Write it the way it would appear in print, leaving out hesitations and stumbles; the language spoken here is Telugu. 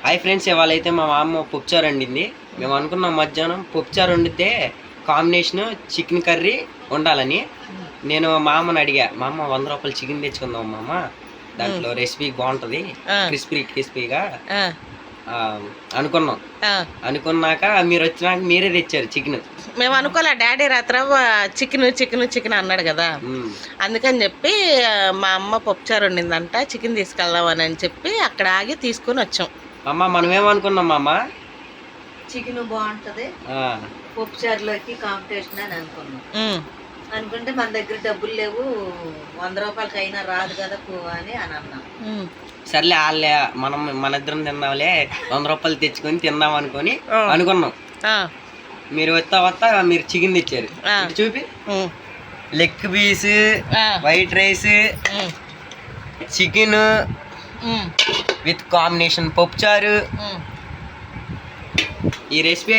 హాయ్ ఫ్రెండ్స్, ఇవాళ అయితే మా అమ్మ పప్పుచారు వండింది. మేము అనుకున్నాం మధ్యాహ్నం పప్పుచారు వండితే కాంబినేషన్ చికెన్ కర్రీ ఉండాలని. నేను మా అమ్మని అడిగా, మా అమ్మ 100 రూపాయలు చికెన్ తెచ్చుకుందాం మా అమ్మ, దాంట్లో రెసిపీ బాగుంటుంది క్రిస్పీగా అనుకున్నాం. అనుకున్నాక మీరు వచ్చినాక మీరే తెచ్చారు చికెన్. మేము అనుకోలే, డాడీ రాత్ర చికెన్ అన్నాడు కదా, అందుకని చెప్పి మా అమ్మ పప్పుచారు వండిందంట, చికెన్ తీసుకెళ్దామని చెప్పి అక్కడ ఆగి తీసుకొని వచ్చాం. అమ్మ మనం ఏమనుకున్నాం అమ్మ, చికెన్ బాగుంటది పప్పుచారులోకి కాంపిటీషన్ అని అనుకున్నాం. అనుకుంటే మన దగ్గర డబ్బులు లేవు, 100 రూపాయలకి అయినా రాదు కదా అని అన్నాం. సర్లే వాళ్ళే మన ఇద్దరం తిందాంలే, 100 రూపాయలు తెచ్చుకొని తిందాం అనుకున్నాం. మీరు వస్తా మీరు చికెన్ తెచ్చారు. చూపి, leg piece, white rice, chicken with combination పప్పుచారు. ఈ రెసిపీ